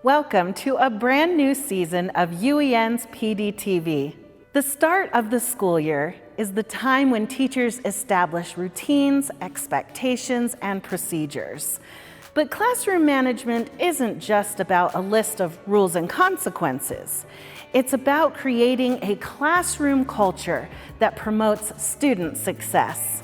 Welcome to a brand new season of UEN's PDTV. The start of the school year is the time when teachers establish routines, expectations, and procedures. But classroom management isn't just about a list of rules and consequences. It's about creating a classroom culture that promotes student success.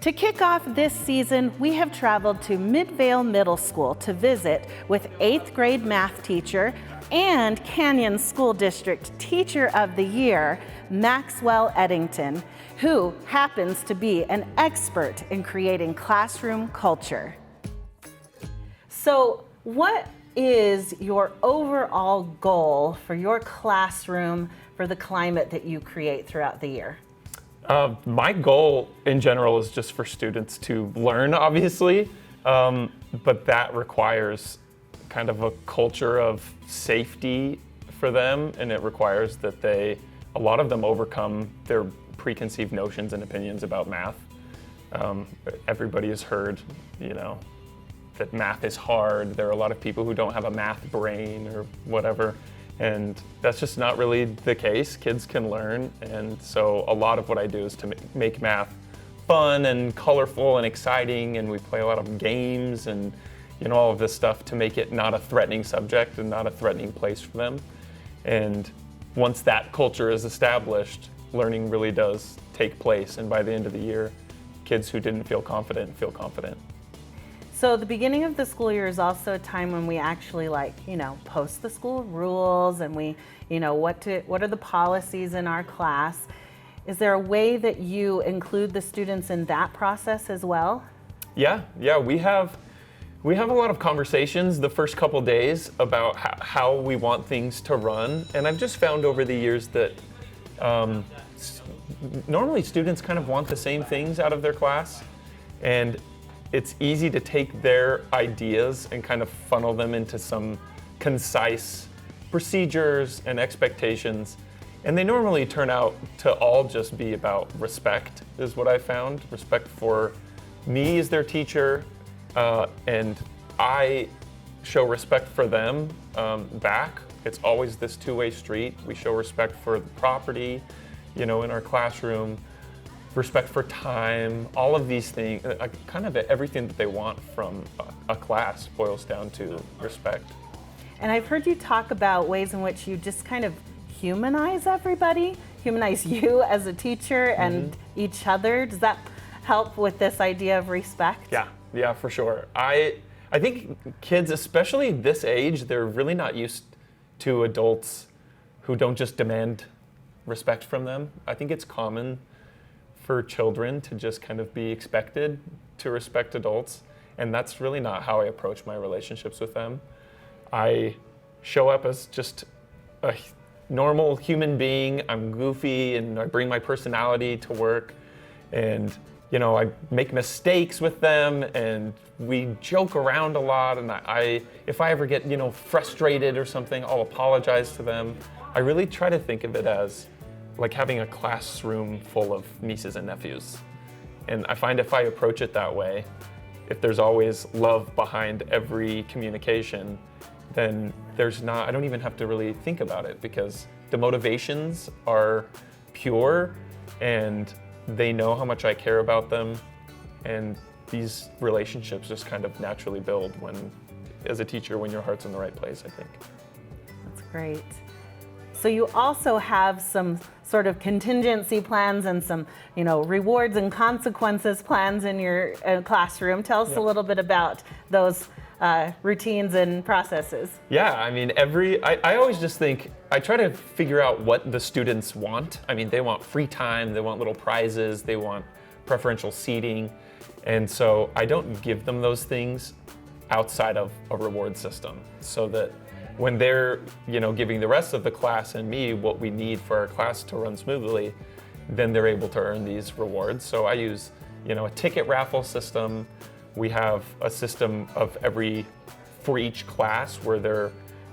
To kick off this season, we have traveled to Midvale Middle School to visit with 8th grade math teacher and Canyon School District Teacher of the Year, Maxwell Eddington, who happens to be an expert in creating classroom culture. So, what is your overall goal for your classroom, for the climate that you create throughout the year? My goal in general is just for students to learn, obviously, but that requires kind of a culture of safety for them, and it requires that a lot of them overcome their preconceived notions and opinions about math. Everybody has heard, that math is hard. There are a lot of people who don't have a math brain or whatever. And that's just not really the case. Kids can learn, and so a lot of what I do is to make math fun and colorful and exciting, and we play a lot of games and all of this stuff to make it not a threatening subject and not a threatening place for them. And once that culture is established, learning really does take place, and by the end of the year, kids who didn't feel confident feel confident. So the beginning of the school year is also a time when we actually post the school rules and we, what are the policies in our class. Is there a way that you include the students in that process as well? Yeah, we have a lot of conversations the first couple days about how we want things to run. And I've just found over the years that normally students kind of want the same things out of their class. And it's easy to take their ideas and kind of funnel them into some concise procedures and expectations. And they normally turn out to all just be about respect, is what I found. Respect for me as their teacher, and I show respect for them back. It's always this two-way street. We show respect for the property, in our classroom, respect for time, all of these things, kind of everything that they want from a class boils down to respect. And I've heard you talk about ways in which you just kind of humanize everybody, humanize you as a teacher and each other. Does that help with this idea of respect? Yeah, for sure. I think kids, especially this age, they're really not used to adults who don't just demand respect from them. I think it's common for children to just kind of be expected to respect adults, and that's really not how I approach my relationships with them. I show up as just a normal human being. I'm goofy and I bring my personality to work, and I make mistakes with them, and we joke around a lot, and if I ever get frustrated or something, I'll apologize to them. I really try to think of it as like having a classroom full of nieces and nephews. And I find if I approach it that way, if there's always love behind every communication, then I don't even have to really think about it, because the motivations are pure and they know how much I care about them. And these relationships just kind of naturally build as a teacher, when your heart's in the right place, I think. That's great. So you also have some sort of contingency plans and some, rewards and consequences plans in your classroom. Tell us a little bit about those routines and processes. Yeah, I mean, I always just think, I try to figure out what the students want. I mean, they want free time, they want little prizes, they want preferential seating. And so I don't give them those things outside of a reward system, so that when they're, giving the rest of the class and me what we need for our class to run smoothly, then they're able to earn these rewards. So I use, a ticket raffle system. We have a system for each class where they're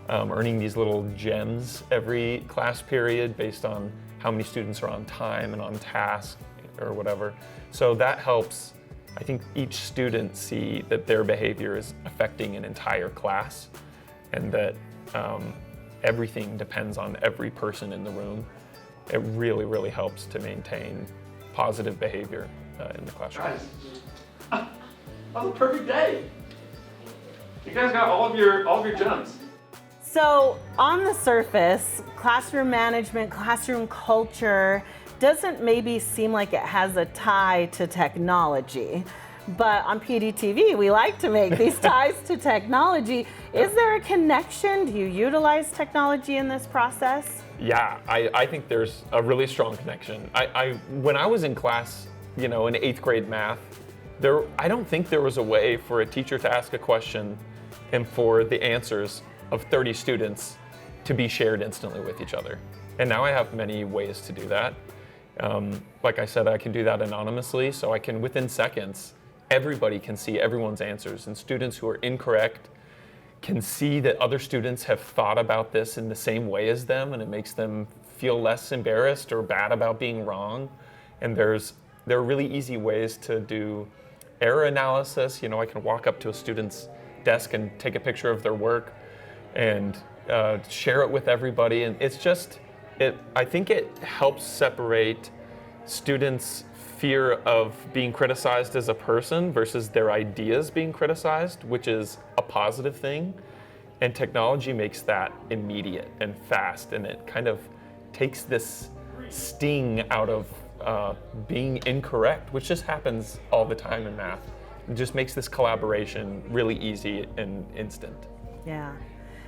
earning these little gems every class period based on how many students are on time and on task or whatever. So that helps, I think, each student see that their behavior is affecting an entire class, and that everything depends on every person in the room, it really, really helps to maintain positive behavior in the classroom. Guys, that was a perfect day. You guys got all of your gems. So on the surface, classroom management, classroom culture doesn't maybe seem like it has a tie to technology. But on PDTV, we like to make these ties to technology. Is there a connection? Do you utilize technology in this process? Yeah, I think there's a really strong connection. When I was in class, in 8th grade math, I don't think there was a way for a teacher to ask a question and for the answers of 30 students to be shared instantly with each other. And now I have many ways to do that. Like I said, I can do that anonymously, so I can, within seconds, everybody can see everyone's answers, and students who are incorrect can see that other students have thought about this in the same way as them, and it makes them feel less embarrassed or bad about being wrong. And there are really easy ways to do error analysis. I can walk up to a student's desk and take a picture of their work and share it with everybody. And I think it helps separate students' fear of being criticized as a person versus their ideas being criticized, which is a positive thing. And technology makes that immediate and fast, and it kind of takes this sting out of being incorrect, which just happens all the time in math. It just makes this collaboration really easy and instant. Yeah.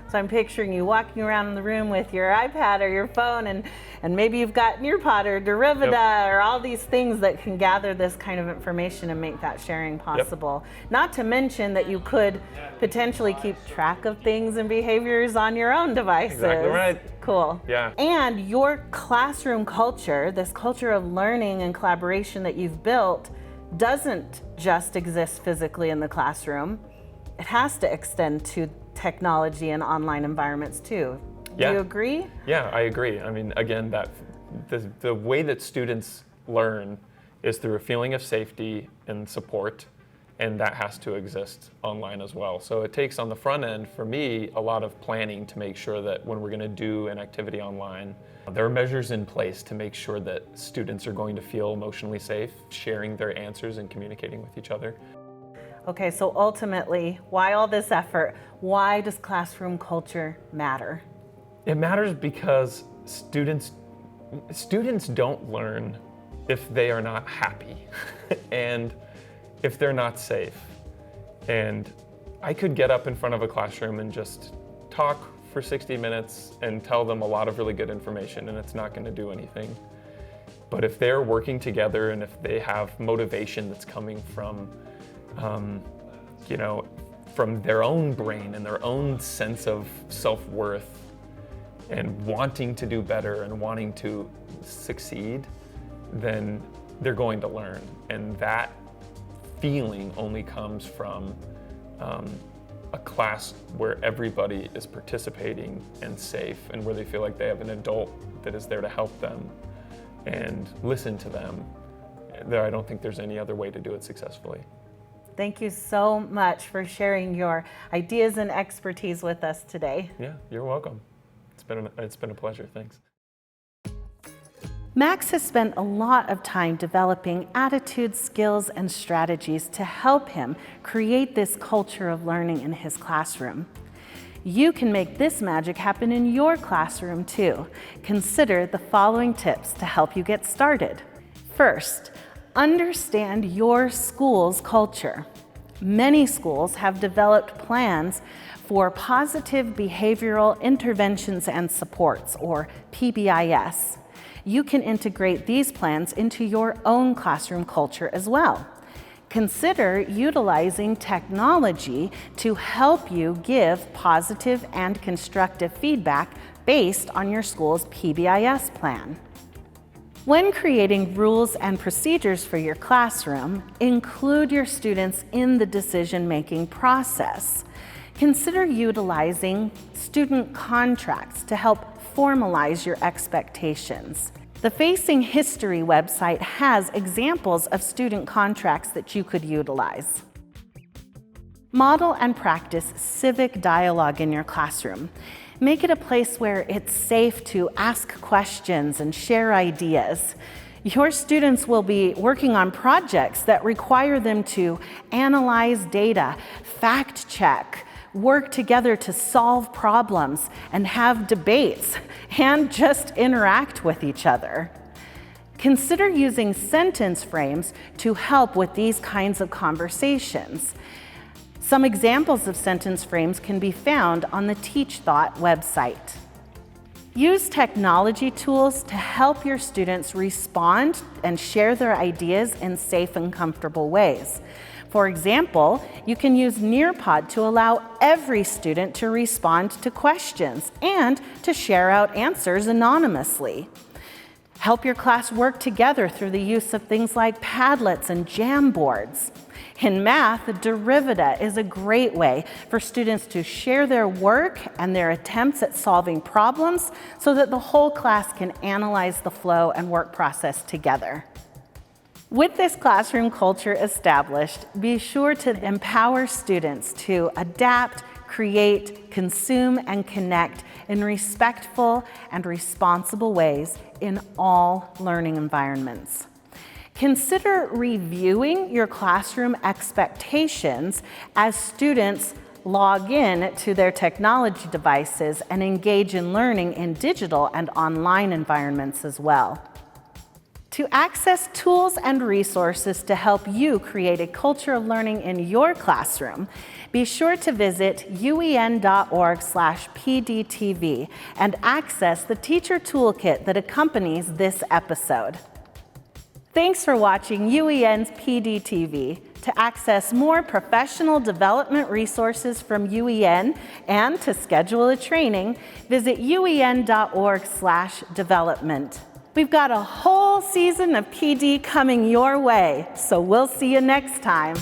So I'm picturing you walking around in the room with your iPad or your phone, and maybe you've got Nearpod or Derivada or all these things that can gather this kind of information and make that sharing possible. Not to mention that you could potentially keep track of things and behaviors on your own devices. Exactly right. Cool. Yeah. And your classroom culture, this culture of learning and collaboration that you've built, doesn't just exist physically in the classroom. It has to extend to technology and online environments too. Do you agree? Yeah, I agree. I mean, again, that the way that students learn is through a feeling of safety and support, and that has to exist online as well. So it takes, on the front end, for me, a lot of planning to make sure that when we're going to do an activity online, there are measures in place to make sure that students are going to feel emotionally safe, sharing their answers and communicating with each other. Okay, so ultimately, why all this effort? Why does classroom culture matter? It matters because students don't learn if they are not happy and if they're not safe. And I could get up in front of a classroom and just talk for 60 minutes and tell them a lot of really good information, and it's not going to do anything. But if they're working together and if they have motivation that's coming from from their own brain and their own sense of self-worth and wanting to do better and wanting to succeed, then they're going to learn. And that feeling only comes from a class where everybody is participating and safe, and where they feel like they have an adult that is there to help them and listen to them. I don't think there's any other way to do it successfully. Thank you so much for sharing your ideas and expertise with us today. Yeah, you're welcome. It's been a pleasure. Thanks. Max has spent a lot of time developing attitudes, skills, and strategies to help him create this culture of learning in his classroom. You can make this magic happen in your classroom too. Consider the following tips to help you get started. First, understand your school's culture. Many schools have developed plans for positive behavioral interventions and supports, or PBIS. You can integrate these plans into your own classroom culture as well. Consider utilizing technology to help you give positive and constructive feedback based on your school's PBIS plan. When creating rules and procedures for your classroom, include your students in the decision-making process. Consider utilizing student contracts to help formalize your expectations. The Facing History website has examples of student contracts that you could utilize. Model and practice civic dialogue in your classroom. Make it a place where it's safe to ask questions and share ideas. Your students will be working on projects that require them to analyze data, fact check, work together to solve problems, and have debates, and just interact with each other. Consider using sentence frames to help with these kinds of conversations. Some examples of sentence frames can be found on the Teach Thought website. Use technology tools to help your students respond and share their ideas in safe and comfortable ways. For example, you can use Nearpod to allow every student to respond to questions and to share out answers anonymously. Help your class work together through the use of things like Padlets and Jamboards. In math, Derivata is a great way for students to share their work and their attempts at solving problems so that the whole class can analyze the flow and work process together. With this classroom culture established, be sure to empower students to adapt, create, consume, and connect in respectful and responsible ways in all learning environments. Consider reviewing your classroom expectations as students log in to their technology devices and engage in learning in digital and online environments as well. To access tools and resources to help you create a culture of learning in your classroom, be sure to visit uen.org/PDTV and access the teacher toolkit that accompanies this episode. Thanks for watching UEN's PDTV. To access more professional development resources from UEN and to schedule a training, visit uen.org/development. We've got a whole season of PD coming your way, so we'll see you next time.